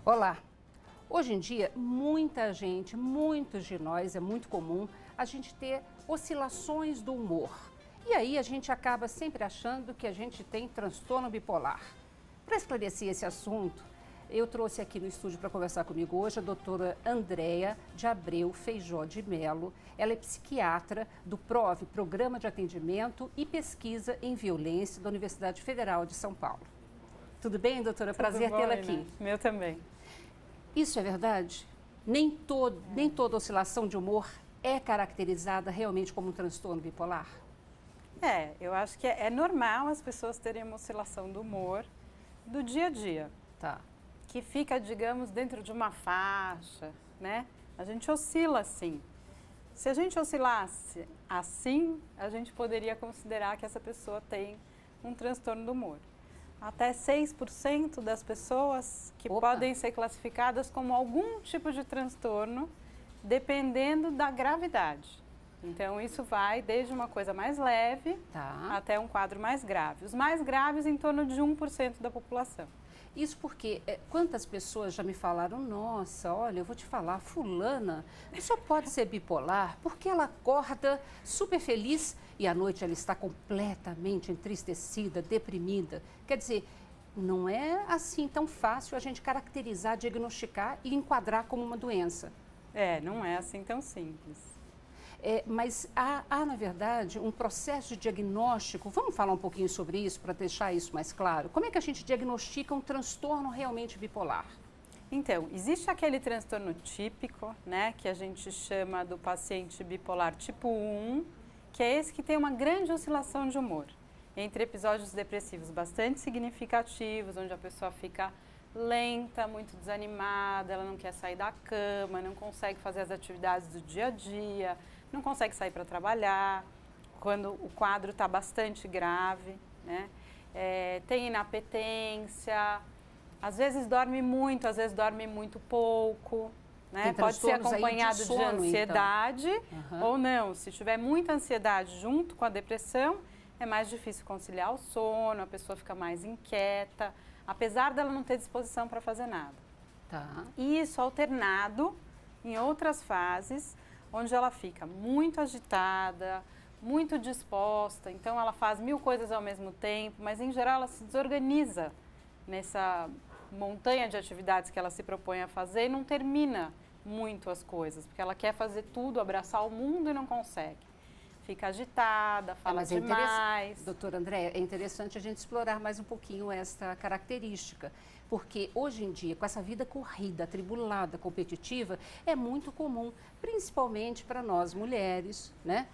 Olá! Hoje em dia, muita gente, muitos de nós, é muito comum a gente ter oscilações do humor. E aí a gente acaba sempre achando que a gente tem transtorno bipolar. Para esclarecer esse assunto, eu trouxe aqui no estúdio para conversar comigo hoje a doutora Andréia de Abreu Feijó de Melo. Ela é psiquiatra do PROV, Programa de Atendimento e Pesquisa em Violência da Universidade Federal de São Paulo. Tudo bem, doutora? Prazer tê-la aqui. Meu também. Isso é verdade? Nem toda oscilação de humor é caracterizada realmente como um transtorno bipolar? Eu acho que é normal as pessoas terem uma oscilação do humor do dia a dia. Tá. Que fica, digamos, dentro de uma faixa, né? A gente oscila assim. Se a gente oscilasse assim, a gente poderia considerar que essa pessoa tem um transtorno do humor. Até 6% das pessoas que podem ser classificadas como algum tipo de transtorno, dependendo da gravidade. Então, isso vai desde uma coisa mais leve até um quadro mais grave. Os mais graves, em torno de 1% da população. Isso porque quantas pessoas já me falaram, nossa, olha, eu vou te falar, fulana só pode ser bipolar porque ela acorda super feliz e à noite ela está completamente entristecida, deprimida. Quer dizer, não é assim tão fácil a gente caracterizar, diagnosticar e enquadrar como uma doença. Não é assim tão simples. Mas há, na verdade, um processo de diagnóstico. Vamos falar um pouquinho sobre isso para deixar isso mais claro? Como é que a gente diagnostica um transtorno realmente bipolar? Então, existe aquele transtorno típico, né, que a gente chama do paciente bipolar tipo 1, que é esse que tem uma grande oscilação de humor, entre episódios depressivos bastante significativos, onde a pessoa fica lenta, muito desanimada, ela não quer sair da cama, não consegue fazer as atividades do dia a dia, não consegue sair para trabalhar, quando o quadro está bastante grave, né? Tem inapetência, às vezes dorme muito, às vezes dorme muito pouco, né? Pode ser acompanhado de ansiedade ou não. Se tiver muita ansiedade junto com a depressão, é mais difícil conciliar o sono, a pessoa fica mais inquieta, apesar dela não ter disposição para fazer nada. E isso alternado em outras fases, onde ela fica muito agitada, muito disposta, então ela faz 1000 coisas ao mesmo tempo, mas em geral ela se desorganiza nessa montanha de atividades que ela se propõe a fazer e não termina muito as coisas, porque ela quer fazer tudo, abraçar o mundo e não consegue. Fica agitada, fala demais. Doutora Andréia, é interessante a gente explorar mais um pouquinho essa característica, porque hoje em dia, com essa vida corrida, atribulada, competitiva, é muito comum, principalmente para nós mulheres, né?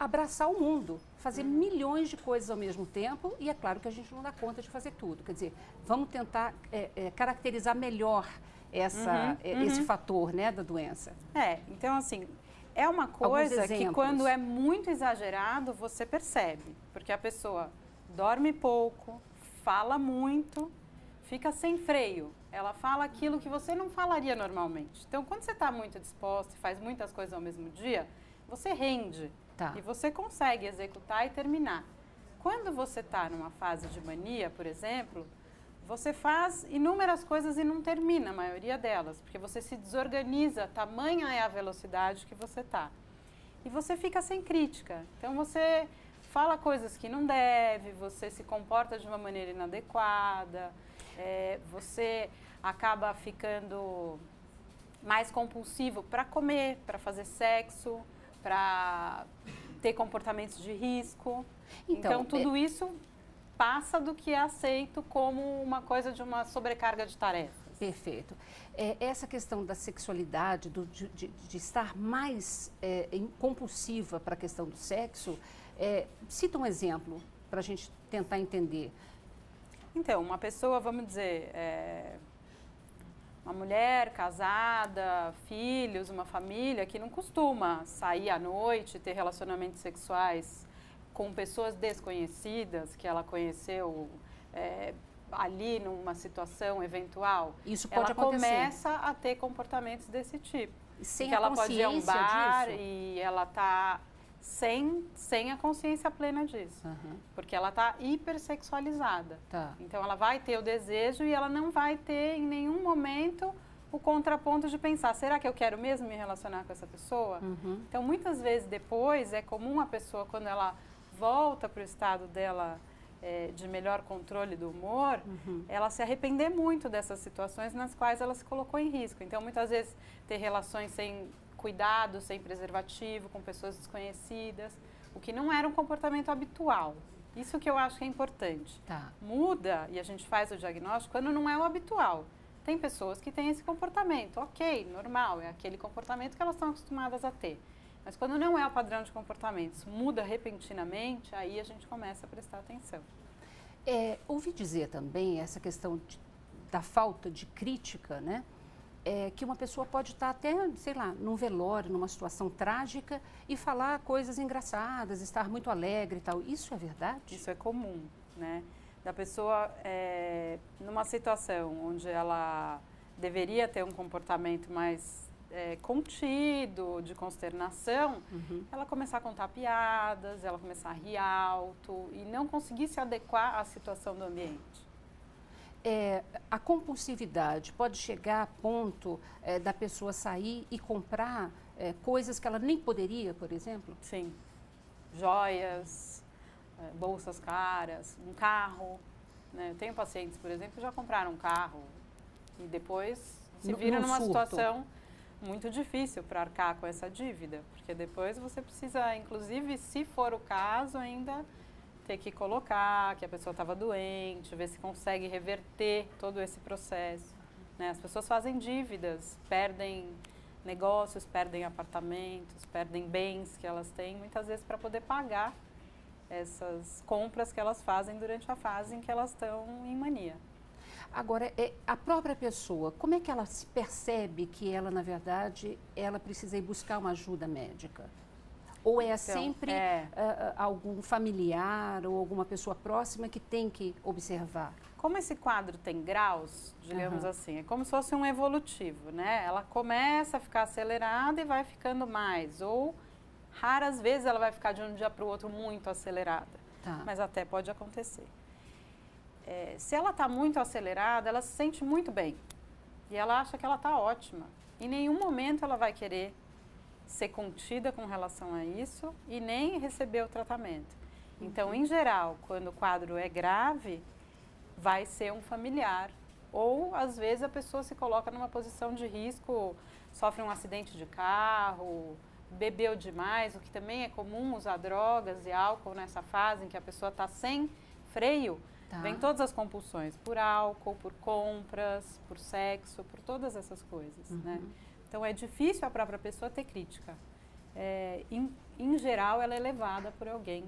Abraçar o mundo, fazer milhões de coisas ao mesmo tempo e é claro que a gente não dá conta de fazer tudo. Quer dizer, vamos tentar caracterizar melhor esse fator, né, da doença. Então assim, é uma coisa que quando é muito exagerado, você percebe. Porque a pessoa dorme pouco, fala muito, fica sem freio. Ela fala aquilo que você não falaria normalmente. Então, quando você está muito disposta e faz muitas coisas ao mesmo dia, você rende. E você consegue executar e terminar. Quando você está numa fase de mania, por exemplo, você faz inúmeras coisas e não termina a maioria delas, porque você se desorganiza, tamanha é a velocidade que você está. E você fica sem crítica. Então você fala coisas que não deve, você se comporta de uma maneira inadequada, você acaba ficando mais compulsivo para comer, para fazer sexo, para ter comportamentos de risco. Então tudo isso passa do que é aceito como uma coisa de uma sobrecarga de tarefas. Perfeito. Essa questão da sexualidade, de estar mais compulsiva para a questão do sexo, cita um exemplo para a gente tentar entender. Então, uma pessoa, vamos dizer, uma mulher casada, filhos, uma família que não costuma sair à noite, ter relacionamentos sexuais com pessoas desconhecidas que ela conheceu ali numa situação eventual, isso pode acontecer. Ela começa a ter comportamentos desse tipo. Sem que ela pode ir a um bar e ela está sem a consciência plena disso. Porque ela está hipersexualizada. Então, ela vai ter o desejo e ela não vai ter em nenhum momento o contraponto de pensar, será que eu quero mesmo me relacionar com essa pessoa? Então, muitas vezes depois, é comum a pessoa, quando ela volta para o estado dela de melhor controle do humor, ela se arrepender muito dessas situações nas quais ela se colocou em risco. Então, muitas vezes, ter relações sem cuidado, sem preservativo, com pessoas desconhecidas, o que não era um comportamento habitual. Isso que eu acho que é importante. Muda, e a gente faz o diagnóstico, quando não é o habitual. Tem pessoas que têm esse comportamento, ok, normal, é aquele comportamento que elas estão acostumadas a ter. Mas quando não é o padrão de comportamentos, muda repentinamente, aí a gente começa a prestar atenção. Ouvi dizer também essa questão da falta de crítica, né? Que uma pessoa pode estar até, sei lá, num velório, numa situação trágica e falar coisas engraçadas, estar muito alegre e tal. Isso é verdade? Isso é comum, né? Da pessoa, numa situação onde ela deveria ter um comportamento mais contido, de consternação, ela começar a contar piadas, ela começar a rir alto e não conseguir se adequar à situação do ambiente. A compulsividade pode chegar a ponto da pessoa sair e comprar coisas que ela nem poderia, por exemplo? Sim. Joias, bolsas caras, um carro. Né? Eu tenho pacientes, por exemplo, que já compraram um carro e depois se viram numa situação muito difícil para arcar com essa dívida, porque depois você precisa, inclusive, se for o caso, ainda ter que colocar que a pessoa estava doente, ver se consegue reverter todo esse processo. Né? As pessoas fazem dívidas, perdem negócios, perdem apartamentos, perdem bens que elas têm, muitas vezes para poder pagar essas compras que elas fazem durante a fase em que elas estão em mania. Agora, a própria pessoa, como é que ela se percebe que ela, na verdade, ela precisa ir buscar uma ajuda médica? Ou então, sempre algum familiar ou alguma pessoa próxima que tem que observar? Como esse quadro tem graus, digamos assim, é como se fosse um evolutivo, né? Ela começa a ficar acelerada e vai ficando mais, ou raras vezes ela vai ficar de um dia para o outro muito acelerada, mas até pode acontecer. Se ela está muito acelerada, ela se sente muito bem e ela acha que ela está ótima. Em nenhum momento ela vai querer ser contida com relação a isso e nem receber o tratamento. Então, em geral, quando o quadro é grave, vai ser um familiar ou, às vezes, a pessoa se coloca numa posição de risco, sofre um acidente de carro, bebeu demais, o que também é comum, usar drogas e álcool nessa fase em que a pessoa está sem freio. Vem todas as compulsões, por álcool, por compras, por sexo, por todas essas coisas, né? Então, é difícil a própria pessoa ter crítica. Em geral, ela é levada por alguém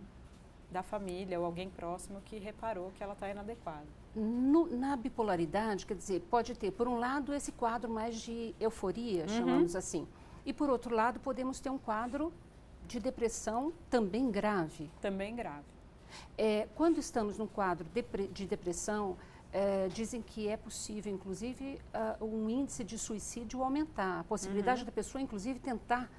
da família ou alguém próximo que reparou que ela está inadequada. Na bipolaridade, quer dizer, pode ter, por um lado, esse quadro mais de euforia, chamamos assim. E, por outro lado, podemos ter um quadro de depressão também grave. Também grave. Quando estamos num quadro de depressão, dizem que é possível, inclusive, um índice de suicídio aumentar. A possibilidade da pessoa, inclusive, tentar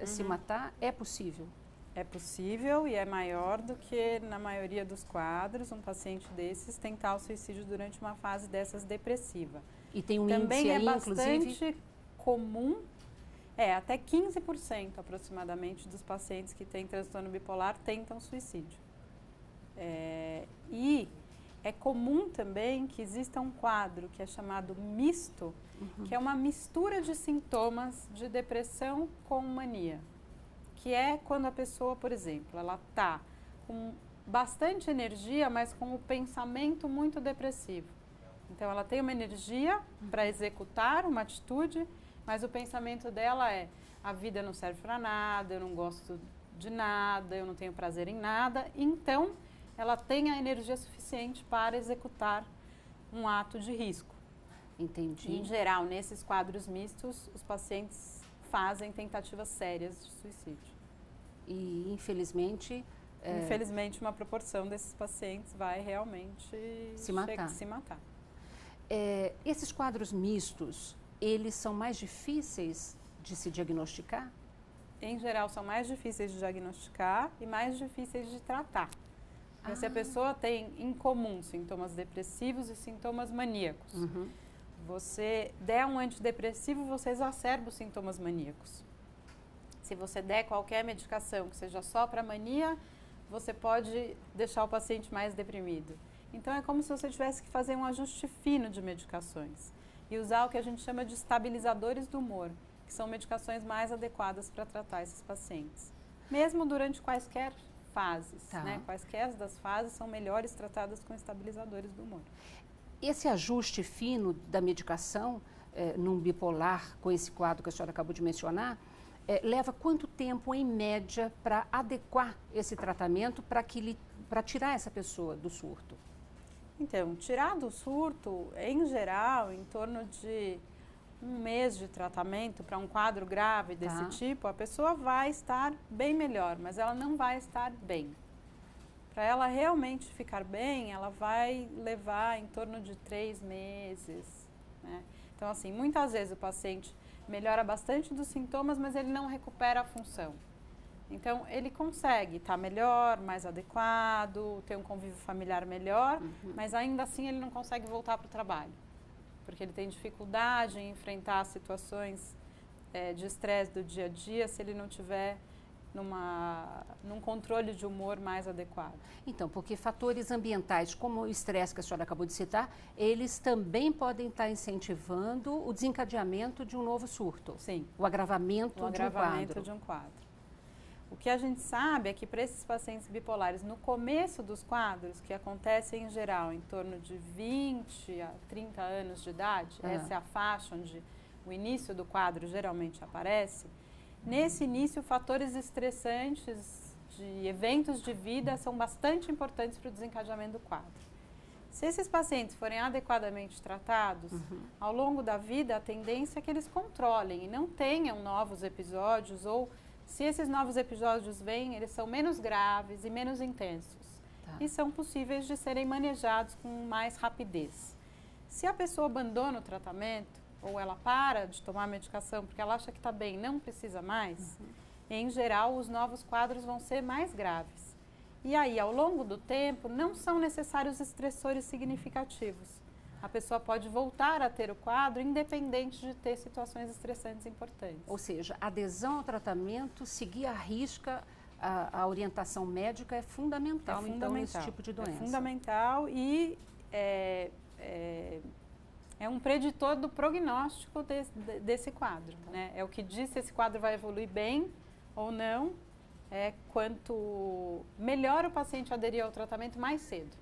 se matar é possível. É possível e é maior do que, na maioria dos quadros, um paciente desses tentar o suicídio durante uma fase dessas depressiva. E tem um também índice aí, bastante inclusive... comum, até 15% aproximadamente dos pacientes que têm transtorno bipolar tentam suicídio. E é comum também que exista um quadro que é chamado misto, que é uma mistura de sintomas de depressão com mania. Que é quando a pessoa, por exemplo, ela está com bastante energia, mas com o pensamento muito depressivo. Então, ela tem uma energia para executar uma atitude, mas o pensamento dela é: a vida não serve para nada, eu não gosto de nada, eu não tenho prazer em nada. Então, ela tem a energia suficiente para executar um ato de risco. Entendi. Em geral, nesses quadros mistos, os pacientes fazem tentativas sérias de suicídio. E, infelizmente... Infelizmente, uma proporção desses pacientes vai realmente se matar. Esses quadros mistos, eles são mais difíceis de se diagnosticar? em geral, são mais difíceis de diagnosticar e mais difíceis de tratar. Mas se a pessoa tem em comum sintomas depressivos e sintomas maníacos, você der um antidepressivo, você exacerba os sintomas maníacos. Se você der qualquer medicação que seja só para mania, você pode deixar o paciente mais deprimido. Então, é como se você tivesse que fazer um ajuste fino de medicações e usar o que a gente chama de estabilizadores do humor, que são medicações mais adequadas para tratar esses pacientes. Mesmo durante quaisquer fases, né? Quaisquer das fases são melhores tratadas com estabilizadores do humor. Esse ajuste fino da medicação num bipolar, com esse quadro que a senhora acabou de mencionar, leva quanto tempo, em média, para adequar esse tratamento para tirar essa pessoa do surto? Então, tirar do surto, em geral, em torno de 1 mês de tratamento para um quadro grave desse tipo, a pessoa vai estar bem melhor, mas ela não vai estar bem. Para ela realmente ficar bem, ela vai levar em torno de 3 meses, né? Então, assim, muitas vezes o paciente melhora bastante dos sintomas, mas ele não recupera a função. Então, ele consegue estar melhor, mais adequado, ter um convívio familiar melhor, mas ainda assim ele não consegue voltar para o trabalho, porque ele tem dificuldade em enfrentar situações de estresse do dia a dia se ele não tiver num controle de humor mais adequado. Então, porque fatores ambientais, como o estresse que a senhora acabou de citar, eles também podem estar incentivando o desencadeamento de um novo surto. Sim. O agravamento de um quadro. O que a gente sabe é que para esses pacientes bipolares, no começo dos quadros, que acontecem em geral em torno de 20 a 30 anos de idade, essa é a faixa onde o início do quadro geralmente aparece, nesse início, fatores estressantes de eventos de vida são bastante importantes para o desencadeamento do quadro. Se esses pacientes forem adequadamente tratados, ao longo da vida, a tendência é que eles controlem e não tenham novos episódios, ou se esses novos episódios vêm, eles são menos graves e menos intensos. E são possíveis de serem manejados com mais rapidez. Se a pessoa abandona o tratamento, ou ela para de tomar a medicação porque ela acha que está bem e não precisa mais, em geral, os novos quadros vão ser mais graves. E aí, ao longo do tempo, não são necessários estressores significativos. A pessoa pode voltar a ter o quadro independente de ter situações estressantes importantes. Ou seja, adesão ao tratamento, seguir à risca a orientação médica é fundamental, então, nesse tipo de doença. É fundamental e é um preditor do prognóstico desse quadro, né? É o que diz se esse quadro vai evoluir bem ou não, quanto melhor o paciente aderir ao tratamento mais cedo.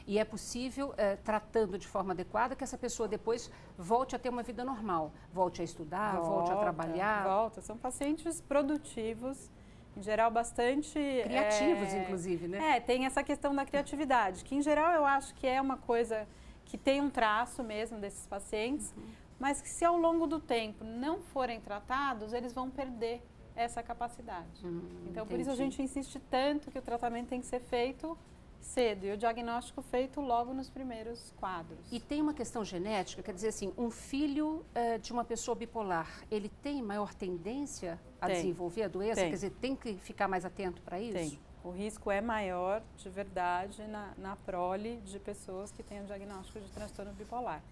E é possível, tratando de forma adequada, que essa pessoa depois volte a ter uma vida normal, volte a estudar, volte a trabalhar. São pacientes produtivos, em geral bastante... Criativos, inclusive, né? Tem essa questão da criatividade, que em geral eu acho que é uma coisa que tem um traço mesmo desses pacientes, mas que se ao longo do tempo não forem tratados, eles vão perder essa capacidade. Então, por isso a gente insiste tanto que o tratamento tem que ser feito cedo e o diagnóstico feito logo nos primeiros quadros. E tem uma questão genética, quer dizer assim, um filho de uma pessoa bipolar, ele tem maior tendência a desenvolver a doença? Quer dizer, tem que ficar mais atento para isso? Tem. O risco é maior, de verdade, na prole de pessoas que têm o diagnóstico de transtorno bipolar.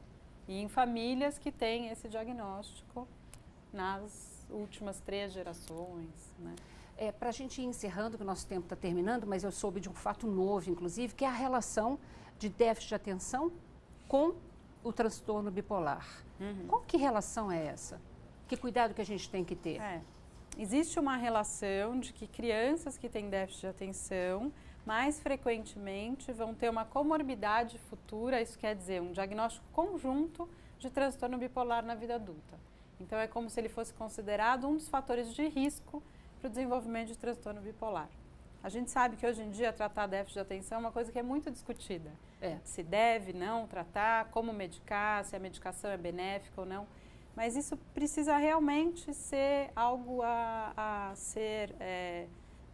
E em famílias que têm esse diagnóstico nas últimas 3 gerações, né? Para a gente ir encerrando, que o nosso tempo está terminando, mas eu soube de um fato novo, inclusive, que é a relação de déficit de atenção com o transtorno bipolar. Qual que relação é essa? Que cuidado que a gente tem que ter? Existe uma relação de que crianças que têm déficit de atenção mais frequentemente vão ter uma comorbidade futura, isso quer dizer um diagnóstico conjunto de transtorno bipolar na vida adulta. Então é como se ele fosse considerado um dos fatores de risco para o desenvolvimento de transtorno bipolar. A gente sabe que hoje em dia tratar déficit de atenção é uma coisa que é muito discutida. Se deve, não tratar, como medicar, se a medicação é benéfica ou não. Mas isso precisa realmente ser algo a ser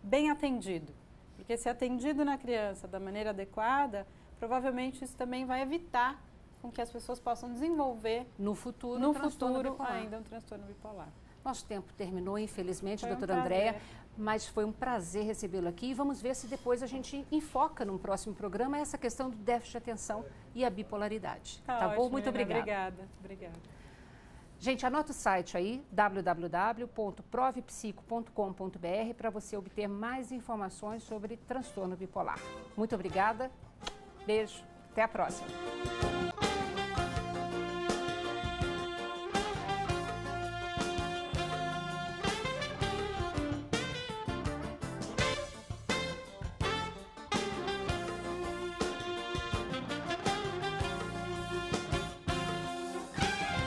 bem atendido. Porque se atendido na criança da maneira adequada, provavelmente isso também vai evitar com que as pessoas possam desenvolver no futuro ainda um transtorno bipolar. Nosso tempo terminou, infelizmente, Foi um doutora Andréa, prazer. mas foi um prazer recebê-lo aqui. E vamos ver se depois a gente enfoca num próximo programa essa questão do déficit de atenção e a bipolaridade. Tá bom? Ótimo, Muito Helena, obrigada. Obrigada. Gente, anota o site aí, www.provepsico.com.br, para você obter mais informações sobre transtorno bipolar. Muito obrigada, beijo, até a próxima.